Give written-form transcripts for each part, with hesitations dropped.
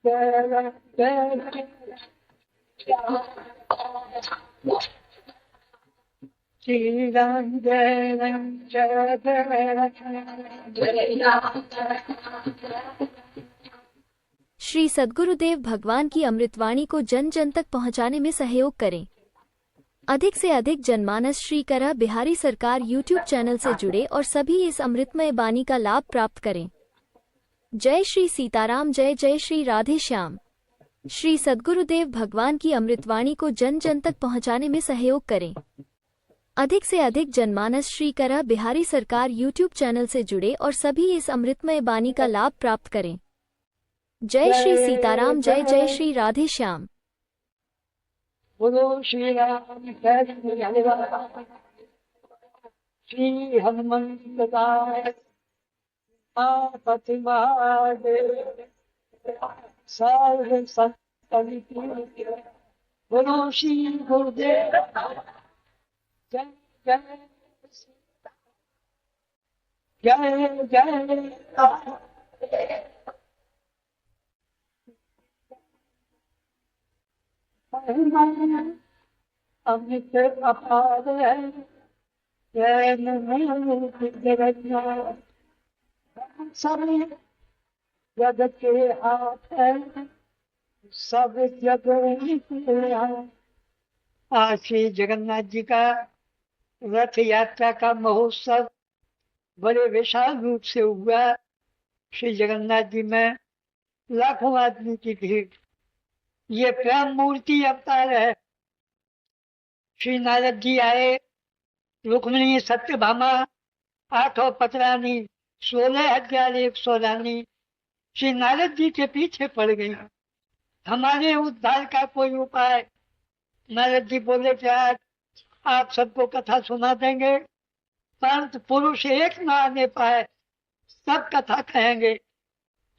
श्री राम जय राम जय जय राम। श्री सद्गुरुदेव भगवान की अमृतवाणी को जन जन तक पहुंचाने में सहयोग करें। अधिक से अधिक जनमानस श्री करा बिहारी सरकार यूट्यूब चैनल से जुड़े और सभी इस अमृतमय बानी का लाभ प्राप्त करें। जय श्री सीताराम, जय जय श्री राधे श्याम। श्री सद्गुरुदेव भगवान की अमृतवाणी को जन जन तक पहुंचाने में सहयोग करें। अधिक से अधिक जनमानस श्री करा बिहारी सरकार यूट्यूब चैनल से जुड़े और सभी इस अमृतमय बानी का लाभ प्राप्त करें। जय श्री सीताराम, जय जय श्री राधे श्याम। बोलो श्री राम श्री हनुमंत सर्व संतन बोलो श्री गुरुदेव जय जय जय जय अमित अपार है सब जगत के हाथ है, सब जगह। आज श्री जगन्नाथ जी का रथ यात्रा का महोत्सव बड़े विशाल रूप से हुआ। श्री जगन्नाथ जी में लाखों आदमी की भीड़। ये प्रेम मूर्ति अवतार है। श्री नारद जी आए, रुक्मिणी सत्यभामा 8 पतरानी 16,100 रानी श्री नारद जी के पीछे पड़ गई। हमारे उद्धार का कोई उपाय। नारद जी बोले कि आज आप सबको कथा सुना देंगे, परंतु पुरुष एक ना आने पाए, सब कथा कहेंगे।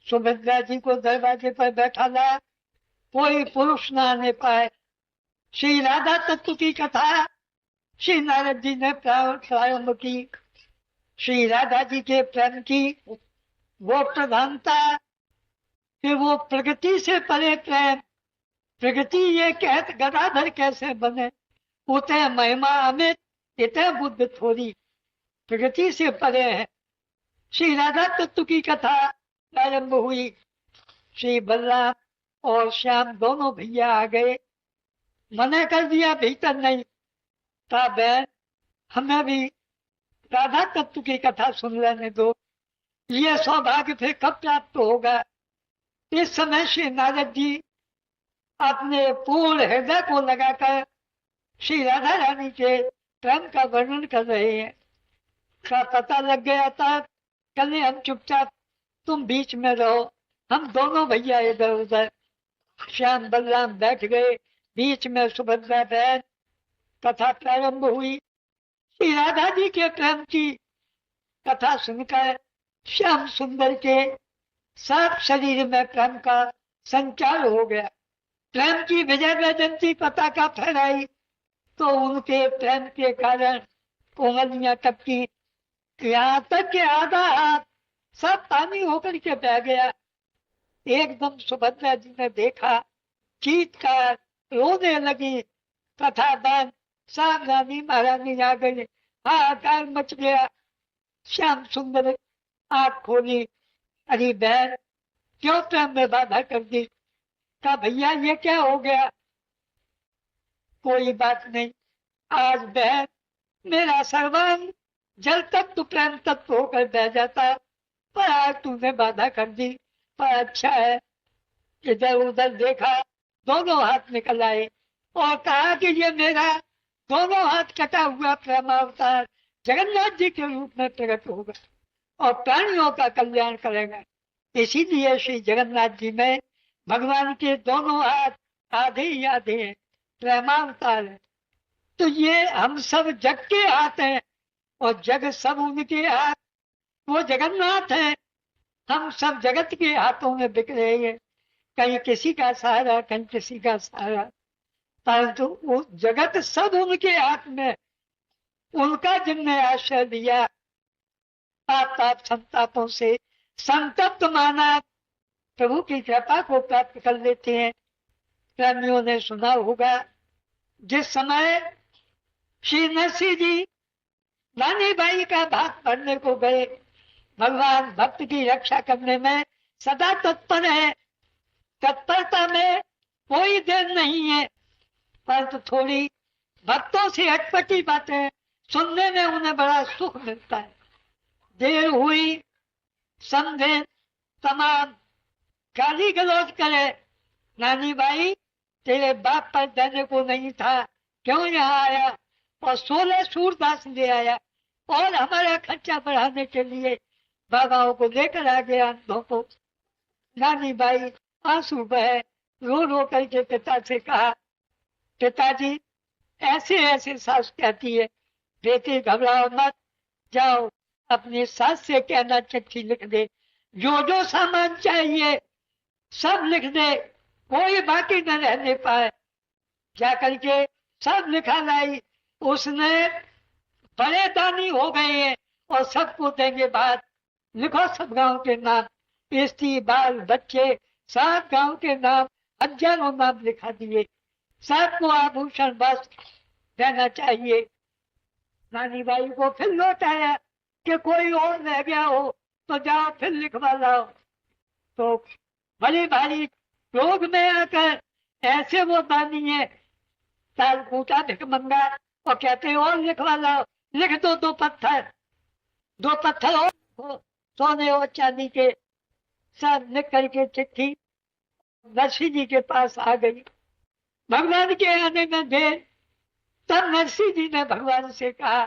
सुभद्रा जी को दरवाजे पर बैठा ला, कोई पुरुष ना आने पाए। श्री राधा तत्व की कथा श्री नारद जी ने प्रारंभ की। श्री राधा जी के प्रेम की वो प्रधानता कि वो प्रगति से परे प्रेम। प्रगति ये कहत गदाधर कैसे बने, उते महिमा अमित इते बुद्ध थोड़ी। प्रगति से परे है। श्री राधा तत्व की कथा प्रारंभ हुई। श्री बलराम और श्याम दोनों भैया आ गए। मना कर दिया भीतर नहीं था, बहन हमें भी राधा तत्व की कथा सुन लेने दो। ये सौभाग्य फिर कब प्राप्त होगा। इस समय श्री नारद जी अपने पूर्ण हृदय को लगाकर श्री राधा रानी के प्रेम का वर्णन कर रहे हैं। का पता लग गया था, कल हम चुपचाप, तुम बीच में रहो, हम दोनों भैया इधर उधर। श्याम बलराम बैठ गए, बीच में सुभद्रा बहन। कथा प्रारंभ हुई। श्री राधा जी के प्रेम की कथा सुनकर श्याम सुंदर के सब शरीर में प्रेम का संचार हो गया। प्रेम की विजय वैजयंती पताका फहराई तो उनके प्रेम के कारण कोमलियां टपकी। यहाँ तक के आधा हाथ सब पानी होकर के बह गया। एकदम सुभद्रा जी ने देखा, चीतकार रोने लगी। कथा बंद, सब रानी महारानी आ गई, हाहाकार मच गया। श्याम सुंदर आंख खोली, अरे बहन क्यों प्रेम में बाधा कर दी। कहा भैया ये क्या हो गया। कोई बात नहीं, आज बहन मेरा सर्वांग जल तक तो प्रेम तत्व होकर बह जाता, पर आज तूने बाधा कर दी। पर अच्छा है। इधर उधर देखा, दोनों हाथ निकल आए और कहा कि ये मेरा दोनों हाथ कटा हुआ प्रेमावतार जगन्नाथ जी के रूप में प्रकट होगा और प्राणियों का कल्याण करेगा। इसीलिए श्री जगन्नाथ जी में भगवान के दोनों हाथ आधे ही आधे हैं, प्रेमावतार है। तो ये हम सब जग के हाथ हैं और जग सब उनके हाथ। वो जगन्नाथ है, हम सब जगत के हाथों में बिक रहे हैं। कहीं किसी का सहारा, कहीं किसी का सहारा, परंतु वो जगत सब उनके हाथ में। उनका जिनने आश्रय दिया, पाप संतापों से संतप्त माना, प्रभु की कृपा को प्राप्त कर लेते हैं। प्रेमियों ने सुना होगा, जिस समय श्री नरसिंह जी नानी बाई का भाग पढ़ने को गए, भगवान भक्त की रक्षा करने में सदा तत्पर है, तत्परता में कोई देर नहीं है, परंतु थोड़ी भक्तों से अटपटी बातें सुनने में उन्हें बड़ा सुख मिलता है। देर हुई, समझे, तमाम गाली गलौज करे, नानी बाई तेरे बाप पर देने को नहीं था, क्यों यहाँ आया, और 16 सूरदास ले आया, और हमारा खर्चा बढ़ाने के लिए बाबाओं को लेकर आ गया अंधों को। नानी बाई आंसू बहे, रो रो करके पिता से कहा, पिताजी ऐसे ऐसे सास कहती है, बेटी घबराओ मत, जाओ अपनी सास से कहना चिट्ठी लिख दे, जो जो सामान चाहिए सब लिख दे, कोई बाकी न रहने पाए। जाकर के सब लिखा लाई, उसने बड़े दानी हो गए हैं और सबको देंगे बात, लिखो सब गांव के नाम, स्त्री बाल बच्चे सब गांव के नाम, हजारों नाम लिखा दिए, सबको आभूषण वस्त्र देना चाहिए। नानी बाई को फिर लौट आया कि कोई और रह गया हो तो जाओ फिर लिखवा लाओ। तो बड़ी भारी रोग में आकर ऐसे वो दानी है, ताल कूटा भिख मंगा और कहते और लिखवा लाओ, लिख दो 2 पत्थर, 2 पत्थर और सोने और चांदी के, सब लिख करके चिट्ठी नरसिंह जी के पास आ गई। भगवान के आने में देर, तब नरसिंह जी ने भगवान से कहा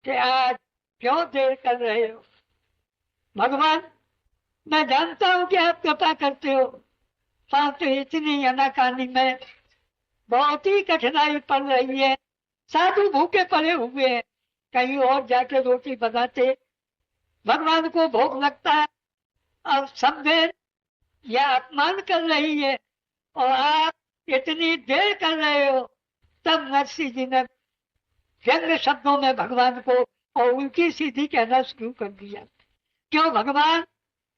कि आज क्यों देर कर रहे हो। भगवान मैं जानता हूं कि आप कृपा करते हो, परंतु इतनी अनाकानी में बहुत ही कठिनाई पड़ रही है, साधु भूखे पड़े हुए हैं, कहीं और जाके रोटी बनाते, भगवान को भूख लगता है, अब समझे यह अपमान कर रही है और आप इतनी देर कर रहे हो। तब नरसिंह जी ने व्यंग शब्दों में भगवान को और उल्टी सीधी कहना शुरू कर दिया। क्यों भगवान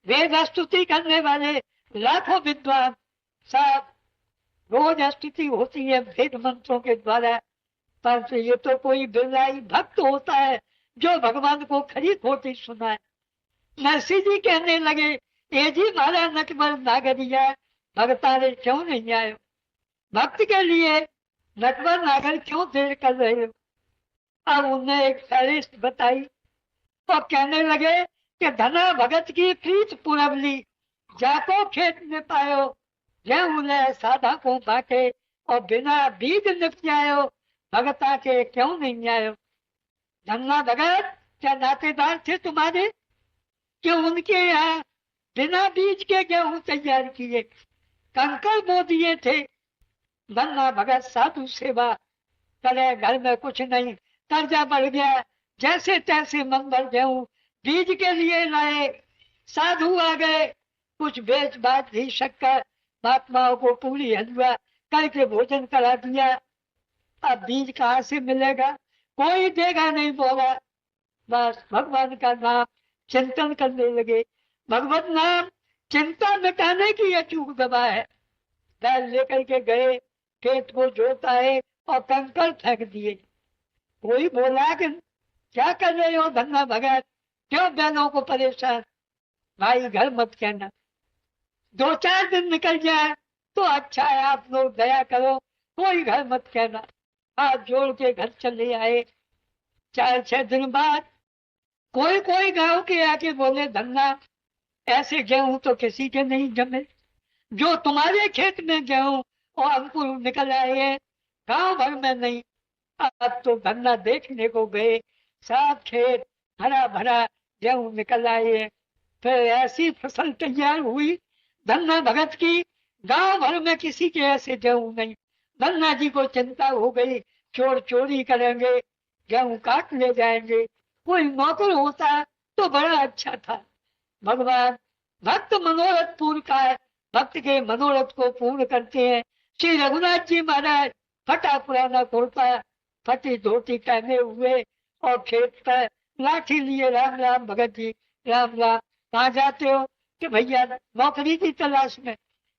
वेद स्तुति करने वाले लाखों विद्वान सब रोज स्तुति होती है वेद मंत्रों के द्वारा, पर ये तो कोई बिरलाई भक्त होता है जो भगवान को खरी खोटी सुनाए। नरसिंह जी कहने लगे, ये जी मारा नटवर नागरिया भगतारे क्यों नहीं आए, भक्त के लिए नटवर नागर क्यों देर कर रहे हो। अब उन्हें एक फहरिस्त बताई और कहने लगे कि धना भगत की प्रीत पुरवली, जाको खेत में पायो, गेहूं साधा को बाटे और बिना बीज निपट जायो, भगता के क्यों नहीं आयो। धन्ना भगत क्या नातेदार थे तुम्हारे, कि उनके यहाँ बिना बीज के गेहूं तैयार किए, कंकड़ बो दिए थे। धन्ना भगत साधु सेवा करे, घर में कुछ नहीं, कर्जा बढ़ गया, जैसे तैसे मन भर गेहूं बीज के लिए लाए, साधु आ गए, कुछ बेच बात भी शक्कर महात्माओं को पूरी हलवा करके भोजन करा दिया। अब बीज कहाँ से मिलेगा, कोई देगा नहीं बोला। बस भगवान का नाम चिंतन करने लगे। भगवत नाम चिंता मिटाने की अचूक दवा है। बैल लेकर के गए, खेत को जोता है और कंकड़ फेंक दिए। कोई बोला कि क्या कर रहे हो धन्ना भगत, क्यों बैलों को परेशान। भाई घर मत कहना, 2-4 दिन निकल जाए तो अच्छा है, आप लोग दया करो, कोई घर मत कहना। हाथ जोड़ के घर चले आए। 4-6 दिन बाद कोई कोई गांव के आके बोले, धन्ना ऐसे गेहूं तो किसी के नहीं जमे, जो तुम्हारे खेत में गेहूं और अंकुर निकल आए हैं, गांव भर में नहीं। अब तो धन्ना देखने को गए, सब खेत हरा भरा गेहूं निकल आए हैं। फिर ऐसी फसल तैयार हुई धन्ना भगत की, गांव भर में किसी के ऐसे गेहूं नहीं। धन्ना जी को चिंता हो गई, चोर चोरी करेंगे, गेहूं काट ले जाएंगे। कोई नौकर होता तो बड़ा अच्छा था। भगवान भक्त मनोरथ पूर्ण का है, भक्त के मनोरथ को पूर्ण करते हैं। श्री रघुनाथ जी महाराज फटा पुराना कुर्ता, फटी धोती पहने हुए और खेत पर लाठी लिए, राम राम भगत जी राम राम, कहाँ जाते हो, कि भैया नौकरी की तलाश में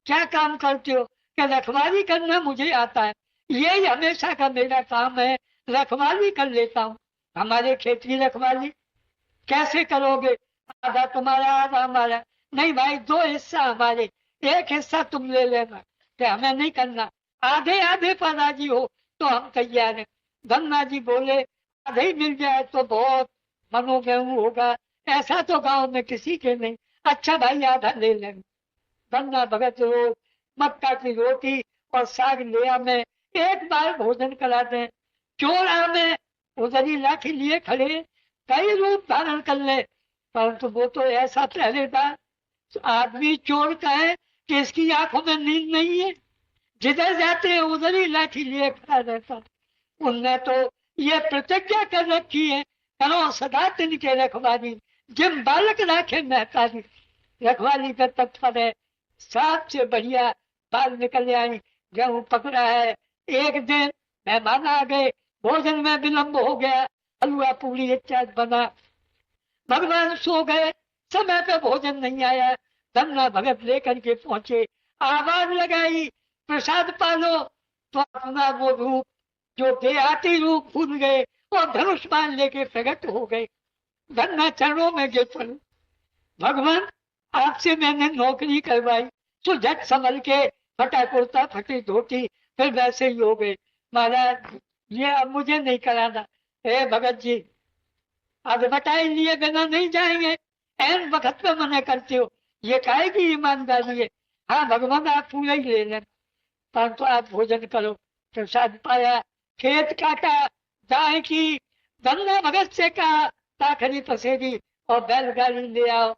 क्या काम करते हो, कि रखवाली करना मुझे आता है, यही हमेशा का मेरा काम है, रखवाली कर लेता हूँ। हमारे खेत की रखवाली कैसे करोगे, आधा तुम्हारा आधा हमारा, नहीं भाई 2 हिस्सा हमारे, 1 हिस्सा तुम ले लेना, कि हमें नहीं करना, आधे आधे पर राजी हो तो हम तैयार हैं। धन्ना जी बोले आधे ही मिल जाए तो बहुत मनोगेहूं होगा, ऐसा तो गांव में किसी के नहीं, अच्छा भाई आधा ले लेंगे। धन्ना भगत रोज मक्का की रोटी और साग लिया में एक बार भोजन करा दें, चोर में उधरी लाठी लिए खड़े कई रूप धारण कर ले, परंतु वो तो ऐसा पहरेदार आदमी चोर का है कि इसकी आंखों में नींद नहीं है, जिधर जाते हैं उधर ही लाठी लिए खड़ा रहता। उनने तो ये प्रतिज्ञा कर रखी है, करो सदा तिनके रखवाली, जिम बालक राखे महतारी। रखवाली का तत्पर है, सबसे बढ़िया बाल निकल आई, गेहूं पकड़ा है, एक दिन मेहमान आ गए, भोजन में विलंब हो गया, हलवा पूरी इत्यादि बना, भगवान सो गए, समय पे भोजन नहीं आया, धन्ना भगत लेकर के पहुंचे, आवाज लगाई प्रसाद पालो, तो अपना वो रूप जो देहाती रूप भूल गए और धनुष बाण लेके प्रकट हो गए। धन्ना चरणों में गिर पड़े, भगवान आपसे मैंने नौकरी करवाई, तो झट संभल के फटा कुर्ता फटी धोती फिर वैसे ही हो गए, महाराज ये अब मुझे नहीं कराना। हे भगत जी अब बताए लिए बिना नहीं जाएंगे, एन वक्त में मना करते हो, ये काहे की ईमानदारी है। हाँ भगवान आप पूरा ही ले लेना, परंतु आप भोजन करो। प्रसाद पाया, खेत काटा, गाय की, धन्ना भगत से कहा ताखरी पसेरी और बैलगाड़ी ले आओ,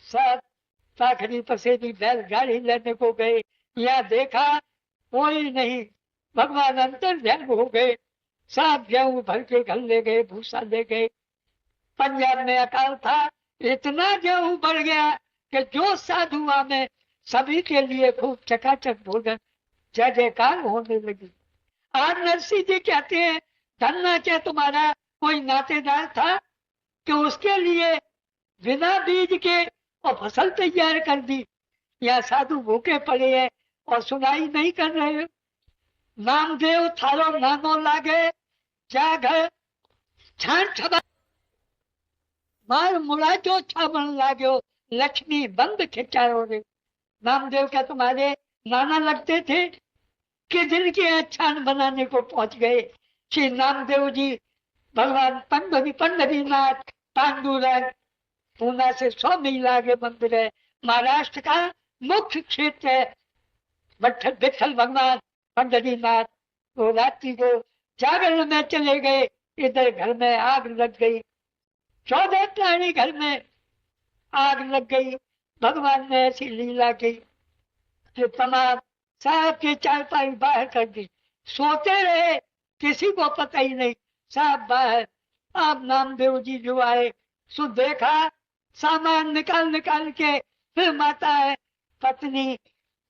सब ताखरी पसेरी बैलगाड़ी लेने को गए, यहाँ देखा कोई नहीं, भगवान अंतर ध्यान हो गए, सब गेहूं भर के घर ले गए, भूसा ले गए। पंजाब में अकाल था, इतना गेहूं बढ़ गया कि जो साधु में सभी के लिए खूब चकाचक भोजन, जय जयकार होने लगी। आज नरसिंह जी कहते हैं धन्ना क्या तुम्हारा कोई नातेदार था कि उसके लिए बिना बीज के और फसल तैयार कर दी, या साधु भूखे पड़े हैं और सुनाई नहीं कर रहे हो। नामदेव थारो नानो लागे, जा घर छान छबा मार मुड़ा जो छाबन लागो, लक्ष्मी बंद खिंचारो रे। नामदेव क्या तुम्हारे नाना लगते थे कि जिनके छान बनाने को पहुंच गए। श्री नामदेव जी भगवान पंडरीनाथ पांडुरंग, पूना से 100 मील आगे मंदिर है, महाराष्ट्र का मुख्य क्षेत्र है। विठल भगवान पंडरीनाथ वो रात्रि को जागरण में चले गए, इधर घर में आग लग गई, 14 प्राणी घर में आग लग गई। भगवान ने ऐसी लीला की कि तमाम साहब की चारपाई बाहर कर दी, सोते रहे, किसी को पता ही नहीं, साहब बाहर। अब नामदेव जी जो आए सो देखा, सामान निकाल निकाल के, फिर माता है पत्नी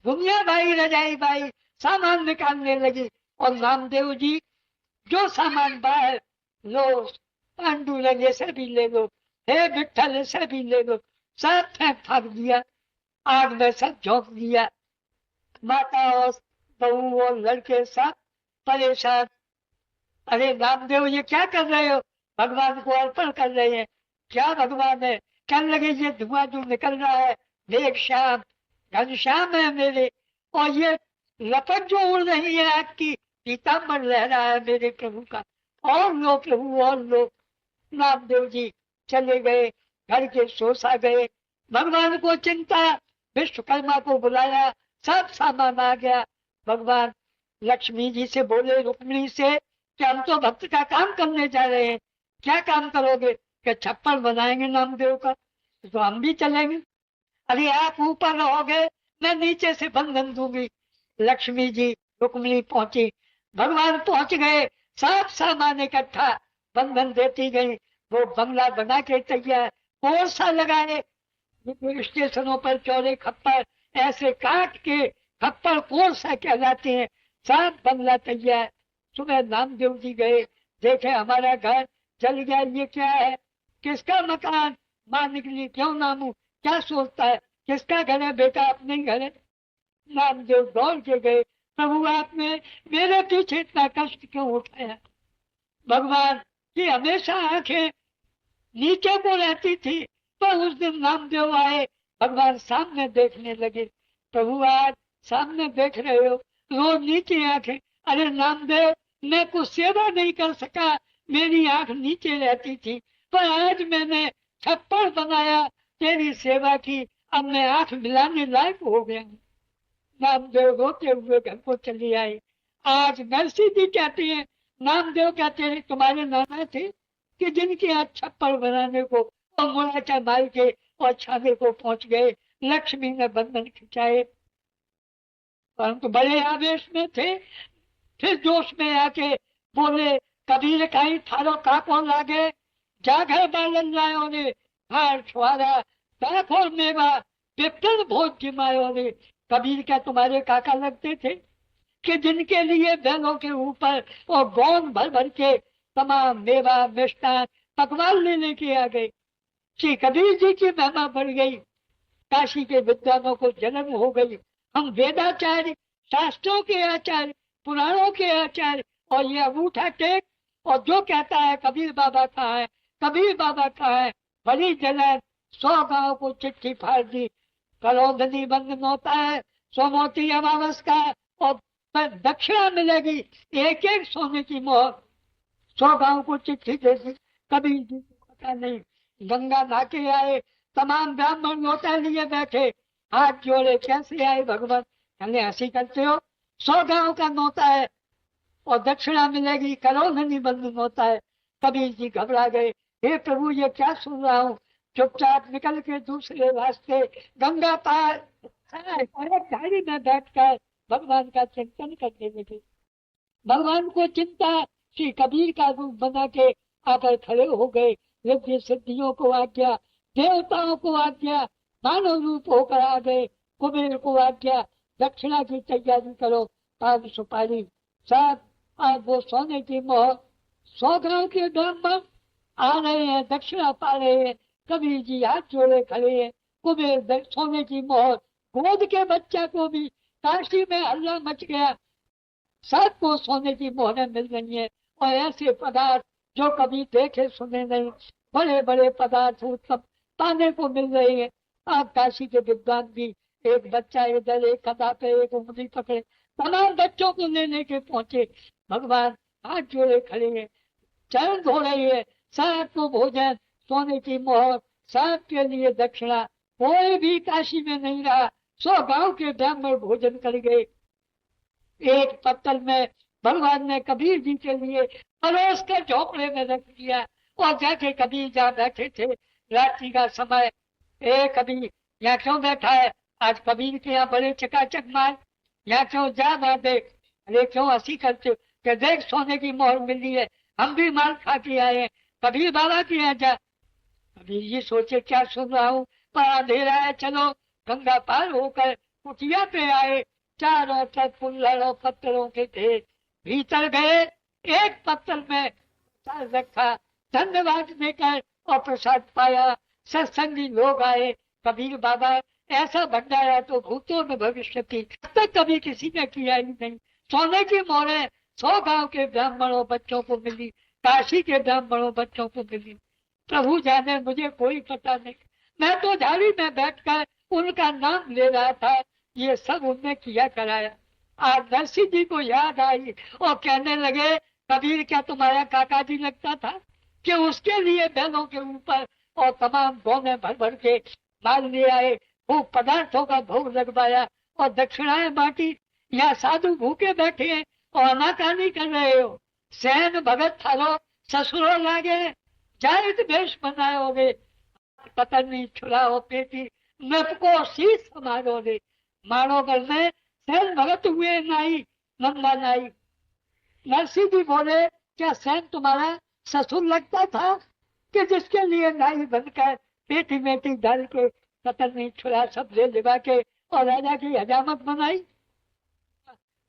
दुनिया भाई रजाई भाई सामान निकालने लगी, और नामदेव जी जो सामान बाहर लो, पांडुरंग ऐसे भी ले लो, हे विठल ऐसे भी ले लो, सब फेंक फाक दिया, आग में सब झोंक दिया। माता और बहू और लड़के सब परेशान, अरे नामदेव ये क्या कर रहे हो, भगवान को अर्पण कर रहे हैं। क्या भगवान है, कहने लगे ये धुआं जो निकल रहा है मेघ श्याम घनश्याम है मेरे, और ये लपट जो उड़ रही है आपकी पीताम्बर लहरा है मेरे प्रभु का, और लो प्रभु और लो। नामदेव जी चले गए, घर के सोसा गए, भगवान को चिंता, विश्वकर्मा को बुलाया, सब सामान आ गया। भगवान लक्ष्मी जी से बोले, रुक्मिणी से, कि हम तो भक्त का काम करने जा रहे हैं, क्या काम करोगे, कि छप्पर बनाएंगे नामदेव का, तो हम भी चलेंगे। अरे आप ऊपर रहोगे, मैं नीचे से बंधन दूंगी। लक्ष्मी जी रुक्मिणी पहुंची, भगवान पहुंच गए, सब सामान इकट्ठा, बंधन देती गई। वो बंगला बना के तैयार, और सा लगाए, स्टेशनों पर चौड़े खप्पर ऐसे काट के खप्पर कोर्सा कहलाते हैं, सब बंगला तैयार। सुबह नामदेव जी गए, देखे हमारा घर जल गया, ये क्या है, किसका मकान, मां निकली, क्यों नामू, क्या सोचता है, किसका घर है बेटा? अपने घर है। नामदेव दौड़ के गए, प्रभु आपने मेरे पीछे इतना कष्ट क्यों उठाया? भगवान की हमेशा आंखें नीचे को रहती थी, पर उस दिन नामदेव आए, भगवान सामने देखने लगे। प्रभु आज सामने देख रहे हो, रोज नीचे आंखें। अरे नामदेव, मैं कुछ सेवा नहीं कर सका, मेरी आंख नीचे रहती थी, पर आज मैंने छप्पड़ बनाया तेरी सेवा की, अब मैं आंख मिलाने लायक हो गया। नामदेव रोते हुए घर को चली आई। आज नरसिंह जी कहते हैं, नामदेव कहते हैं तुम्हारे नाना थे कि जिनके आज छप्पड़ बनाने को और मुलाचा मार के और छाने को पहुंच गए। लक्ष्मी ने बंधन खिंचाए, परंतु बड़े आवेश में थे। फिर जोश में आके बोले, कबीर कहीं थारो काको लागे, जागर बालन लायो ने हार छुआरा, दाखोर मेवा विप्तल भोज जिमायो ने। कबीर क्या तुम्हारे काका लगते थे कि जिनके लिए बैलों के ऊपर और गौन भर भर के तमाम मेवा मिष्टान पकवान लेने के आ गए। श्री कबीर जी की महिमा बढ़ गई, काशी के विद्वानों को जन्म हो गई। हम वेदाचार्य, शास्त्रों के आचार्य, पुराणों के आचार्य, और ये अंगूठा टेक और जो कहता है कबीर बाबा कहाँ है, कबीर बाबा कहाँ है, बड़ी जलन। 100 गांव को चिट्ठी फाड़ दी, करोधनी बंधन होता है, सोमोती अमावस का, और दक्षिणा मिलेगी एक एक सोने की मोहर। 100 गांव को चिट्ठी दे दी। कबीर जी को पता नहीं, गंगा नहा आए, तमाम ब्राह्मण लोटा लिए बैठे, हाथ जोड़े, कैसे आए भगवान? कहने हंसी करते हो, 100 गांव का नोता है और दक्षिणा मिलेगी, करोधनी बंधन होता है। कबीर जी घबरा गए, हे प्रभु ये क्या सुन रहा हूँ? चुपचाप निकल के दूसरे रास्ते गंगा पार और एक गाड़ी में बैठकर भगवान का चिंतन करने लगे। भगवान को चिंता, श्री कबीर का रूप बना के आकर खड़े हो गए। रिद्धि सिद्धियों को आज्ञा, देवताओं को आज्ञा, मानव रूप होकर आ गए। कुबेर को आज्ञा, दक्षिणा की तैयारी करो, पान सुपारी सब। आज वो सोने की मोहर, 100 गांव के ब्राह्मण आ रहे हैं, दक्षिणा पा रहे हैं। कबीर जी हाथ जोड़े खड़े हैं। कुबेर सोने की मोहर, गोद के बच्चा को भी, काशी में हल्ला मच गया, सबको सोने की मोहरें मिल रही है। और ऐसे पदार्थ जो कभी देखे सुने नहीं, बड़े बड़े पदार्थ उत्तम पाने को मिल रहे हैं। आप काशी के विद्वान भी, एक बच्चा इधर, एक कदा पे, एक उंगली पकड़े, तमाम बच्चों को लेने के पहुंचे। भगवान हाथ जोड़े खड़े हैं, चरण धो रहे हैं, सबको भोजन, सोने की मोहर, सबके लिए दक्षिणा। कोई भी काशी में नहीं रहा, 100 गांव के ब्राह्मण भोजन कर गए। एक पत्तल में भगवान ने कबीर जी के लिए परोस कर झोपड़े में रख दिया और जाके कबीर जहाँ बैठे थे, रात्रि का समय, कबीर यहाँ क्यों बैठा है? आज कबीर के यहाँ बड़े चकाचक मार, यहाँ क्यों जा ना देख? अरे क्यों हंसी करते हो? कि देख सोने की मोहर मिली है, हम भी मार खा के आए हैं, कबीर बाबा के यहाँ जा। कबीर जी सोचे क्या सुन रहा हूँ, पर अंधेरा है, चलो। गंगा पार होकर कुटिया पे आए, चारों तरफ पुल्लड़ और पत्थरों के थे। भीतर गए, एक पत्थर में सर रखा, धन्यवाद देकर और प्रसाद पाया। सत्संगी लोग आए, कबीर बाबा ऐसा भंडारा तो भूतों में भविष्य की तक कभी किसी ने किया ही नहीं। सोने की मोहरें 100 गांव के ब्राह्मणों बच्चों को मिली, काशी के ब्राह्मणों बच्चों को मिली। प्रभु जाने, मुझे कोई पता नहीं, मैं तो झाड़ी में बैठकर उनका नाम ले रहा था, ये सब उनने किया कराया। आज नरसिंह जी को याद आई और कहने लगे, कबीर क्या तुम्हारा काका जी लगता था कि उसके लिए बैलों के ऊपर और तमाम गौने भर भर के माल ले आए, खूब पदार्थों का भोग लगवाया और दक्षिणाएं बांटी। यहाँ साधु भूखे बैठे हैं और अनाकानी कर रहे हो। सैन भगत थारो ससुरो लागे, जायत भेष बनाओगे, पतनी छुड़ाओ पेटी, नपको शीश समारोगे। मानोगर में सैन भगत हुए नाई, लंबा नाई। नरसिंह जी बोले, क्या सैन तुम्हारा ससुर लगता था कि जिसके लिए नाई बनकर पेटी मेटी डाल के कतरनी छुरा सब ले लिवा के और राजा की हजामत बनाई?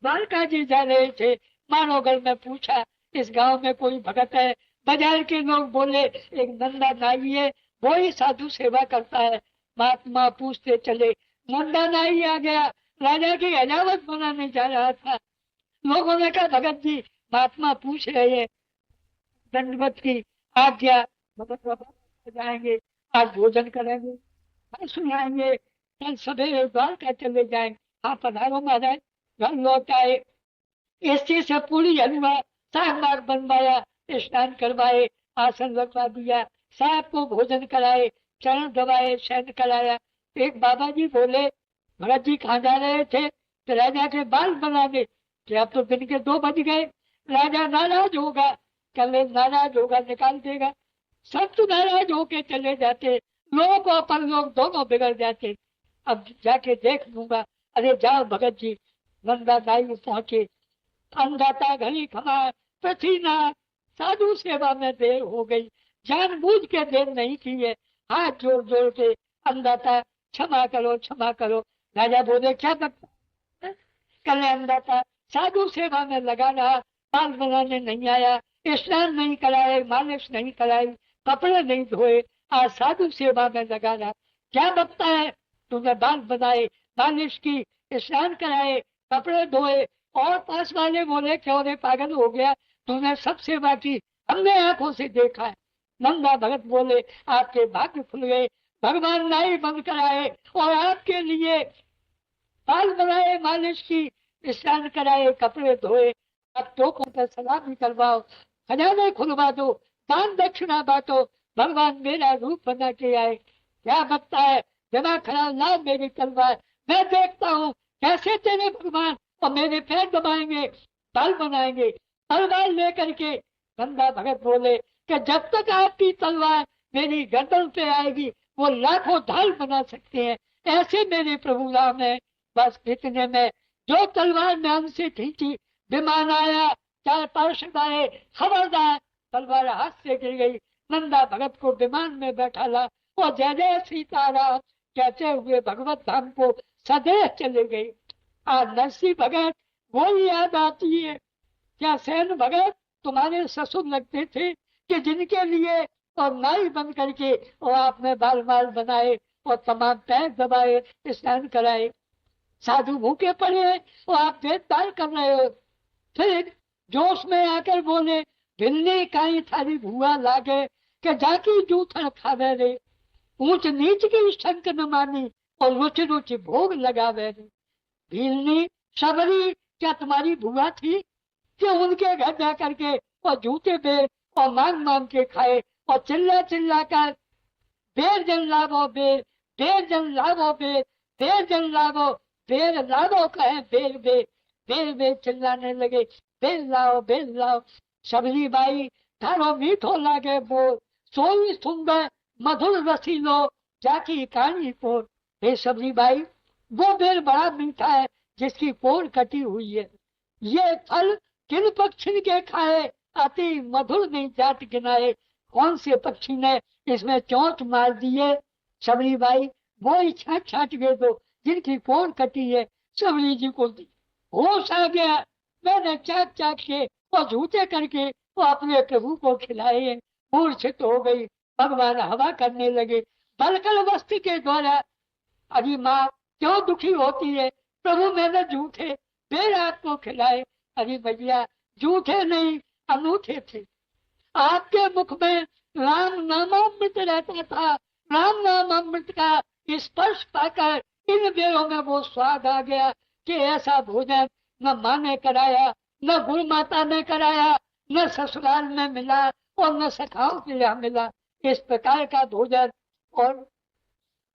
द्वारका जी जा रहे थे, मानोगढ़ में पूछा इस गांव में कोई भगत है? बाजार के लोग बोले एक नंदा नाई है, वो ही साधु सेवा करता है। महात्मा पूछते चले। नंदा नाई आ गया, राजा की हजावत बनाने जा रहा था। लोगों ने कहा भगत जी महात्मा पूछ रहे हैं, दंडवत की आज्ञा, भगत बाबा जाएंगे, आज भोजन करेंगे, सुनाएंगे, कल सवेरे द्वारका चले जाएंगे। हाँ पधारो महाराज। घर लौट आए, ऐसे से पूरी हलवा साग माग बनवाया, स्नान करवाए, आसन लगवा दिया, साहब को भोजन कराए, चरण दबाए, शयन कराया। एक बाबा जी बोले भगत जी कहाँ जा रहे थे? तो राजा के बाल बनाने कि अब तो दिन के 2 बज गए, राजा नाराज होगा, कल नाराज होगा, निकाल देगा। सब तो नाराज होके चले जाते, लोग और परलोक दोनों बिगड़ जाते। अब जाके देख लूंगा। अरे जाओ भगत जी। नंदा नाई पहुंचे, अन्नदाता घड़ी खमा पसीना, साधु सेवा में देर हो गई, जानबूझ के देर नहीं की है। हाथ जोड़ जोड़ के अन्नदाता क्षमा करो, क्षमा करो। राजा बोले क्या बता? कल अन्नदाता साधु सेवा में लगा रहा, बाल बनाने नहीं आया, स्नान नहीं कराए, मालिश नहीं कराई, कपड़े नहीं धोए, आज साधु सेवा में लगा रहा। क्या बकता है? तुमने बाल बनाए, मालिश की, स्नान कराए, कपड़े धोए, और पास वाले बोले क्यों रे पागल हो गया, तुमने सब सेवा की, हमने आंखों से देखा है। नंदा भगत बोले आपके भाग्य खुल गए, भगवान नाई बंद कराए और आपके लिए बाल बनाए, मालिश की, स्नान कराए, कपड़े धोए। अब टोकों पर सलामी करवाओ, खजाने खुलवा दो, दान दक्षिणा बांटो, भगवान मेरा रूप बना के आए। क्या बकता है? दिमाग खराब, ला मेरी तलवार, मैं देखता हूँ कैसे तेरे भगवान और मेरे पैर दबाएंगे, बाल बनाएंगे। तलवार लेकर के नंदा भगत बोले कि जब तक आपकी तलवार मेरी गर्दन पे आएगी वो लाखों ढाल बना सकते हैं, ऐसे मेरे प्रभु राम है। बस इतने में जो तलवार में हमसे खींची, विमान आया, 4 पार्षद आए, खबरदार, तलवार हाथ से गिर गई। नंदा भगत को विमान में बैठा ला और जय जय सीताराम कहते हुए भगवत धाम को सदैव चले गए। आज नरसिंह भगत वो याद आती है। क्या सेन भगत तुम्हारे ससुर लगते थे कि जिनके लिए और नाई बन करके और आपने बाल बाल बनाए और तमाम पैर दबाए, स्नान कराए। साधु भूखे पड़े हैं और आप देखभाल कर रहे हो। फिर जोश में आकर बोले भिलने काई थारी भुआ लागे के जाकी जूठन खावे रे, ऊंच नीच की शंक न मानी और रुचि रुचि भोग लगावे रे। भीलनी सबरी क्या तुम्हारी भुआ थी कि उनके घर जा करके और जूते बेर और मांग मांग के खाए और चिल्ला चिल्ला कर बेर जन लाभो बेर, बेर जन लाभो बेर, बेर जन लाभो बेर लाभो कहे बेर बेर, बेर बेर चिल्लाने लगे बेर लाओ। सबली बाई थारो मीठो लागे बोल, सोई सुंदर मधुर रसीलो जाकी कहानी पोर। हे सबली बाई वो बेर बड़ा मीठा है जिसकी पोर कटी हुई है। ये फल किन पक्षी के खाए अति मधुर नहीं जाट गिनाए। कौन से पक्षी ने इसमें चोट मार दिए? सबरी बाई वो ही छाट छाट गए दो जिनकी पोर कटी है। सबरी जी को होश आ गया, मैंने चाट चाट के और झूठे करके वो अपने प्रभु को खिलाए। मूर्छित हो गई, भगवान हवा करने लगे। बलकल वस्त्र के द्वारा अरे माँ क्यों दुखी होती है? प्रभु मैंने झूठे बेर आपको खिलाए। अरे भैया झूठे नहीं अनूठे थे। आपके मुख में राम नामामृत रहता था, राम नामामृत का स्पर्श पाकर इन बेरों में वो स्वाद आ गया कि ऐसा भोजन न माँ ने कराया, न गुरु माता ने कराया, न ससुराल में मिला और न सखाओं के यहाँ मिला। इस प्रकार का भोजन। और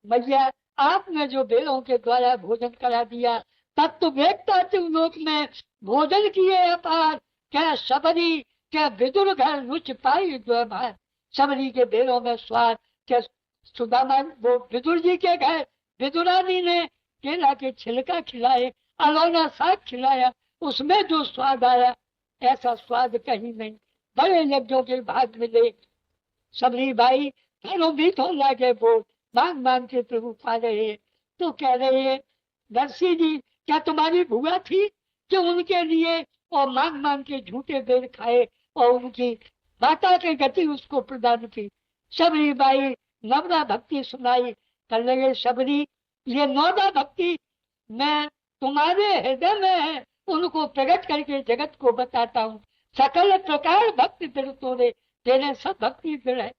भैया आपने जो बेरों के द्वारा भोजन करा दिया, तब तो देखता तुम लोक में भोजन किए अपार, क्या सबरी क्या विदुर घर रुच पाई द्वार। सबरी के बेरों में स्वाद, क्या सुदामा वो विदुर जी के घर विदुरानी ने केला के छिलका खिलाए, अलोना साग खिलाया, उसमें जो स्वाद आया ऐसा स्वाद कहीं नहीं। बड़े यज्ञों के भाग मिले। सबरी बाई थारो मीठो लागे बोल, मांग मांग के प्रभु पा रहे हैं। तो कह रहे हैं नरसिंह जी क्या तुम्हारी भुआ थी कि उनके लिए और मांग मांग के झूठे बेर खाए और उनकी माता की गति उसको प्रदान की। सबरी बाई नवरा भक्ति सुनाई, कर लगे शबरी, ये 9 भक्ति मैं तुम्हारे हृदय में है, उनको प्रकट करके जगत को बताता हूँ। सकल प्रकार भक्ति दृढ़ तोरे, तेरे सब भक्ति दृढ़ है।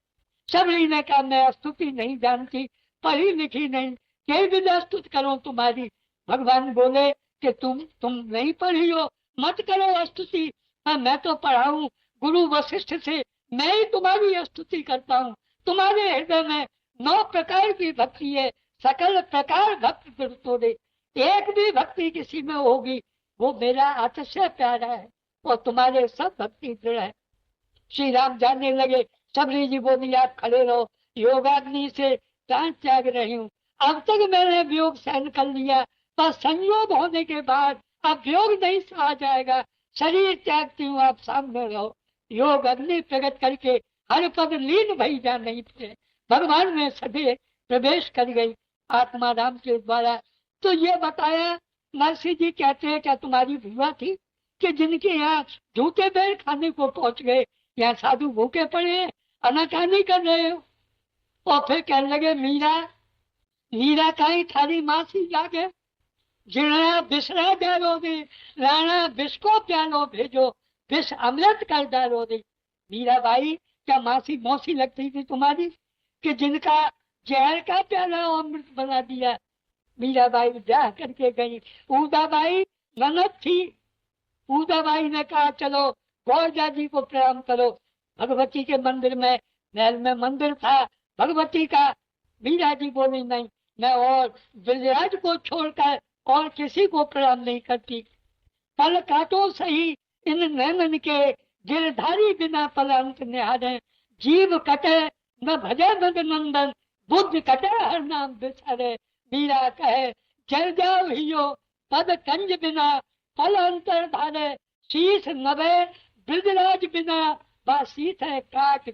शबरी ने कहा मैं स्तुति नहीं जानती, पढ़ी लिखी नहीं, कई विधा स्तुति करो तुम्हारी। भगवान बोले कि तुम नहीं पढ़ी हो, मत करो स्तुति, मैं तो पढ़ा हूँ गुरु वशिष्ठ से, मैं ही तुम्हारी स्तुति करता हूँ। तुम्हारे हृदय में 9 प्रकार की भक्ति है, सकल प्रकार भक्ति दृढ़ तोरे, एक भी भक्ति किसी में होगी वो मेरा अतिशय प्यारा है, और तुम्हारे सब भक्ति दृढ़ है। श्री राम जानने लगे। शबरी जी बोली आप खड़े रहो, योगाग्नि से प्राण त्याग रही हूँ। अब तक मैंने वियोग सहन कर लिया, पर संयोग होने के बाद अब वियोग नहीं सहा जाएगा, शरीर त्यागती हूँ, आप सामने रहो। योग अग्नि प्रकट करके हर पद लीन भई जा नहीं थे, भगवान में सदे प्रवेश कर गई आत्मा राम के द्वारा। तो ये बताया, नरसिंह जी कहते हैं क्या तुम्हारी बुआ थी कि जिनके यहाँ झूठे बेर खाने को पहुंच गए, यहाँ साधु भूखे पड़े हैं, अनाकानी कर रहे हो। और फिर कहने लगे मीरा कहीं थारी मासी जागे, जिणा बिसरा डालो दे, राणा बिस को प्यालो भेजो, बिस अमृत कर डालो दे। मीरा बाई क्या मासी मौसी लगती थी तुम्हारी कि जिनका जहर का प्याला अमृत बना दिया। मीराबाई जा करके गई। उदाबाई ननद थी, उदाबाई ने कहा चलो गौरजा जी को प्रणाम करो। भगवती के मंदिर में, महल में मंदिर था भगवती का। मीरा जी बोली नहीं, मैं और विराज को छोड़कर और किसी को प्रणाम नहीं करती। पल काटो सही इन नैनन के, गिरधारी बिना पल अंत निहारे, जीव कटे न भजे मद नंदन, बुद्ध कटे हर नाम बिसारे। मीरा कहे जल जाओ हियो पद कंज बिना, पल अंतर धारे, शीश नभे ब्रजराज बिना, बा शीश है काट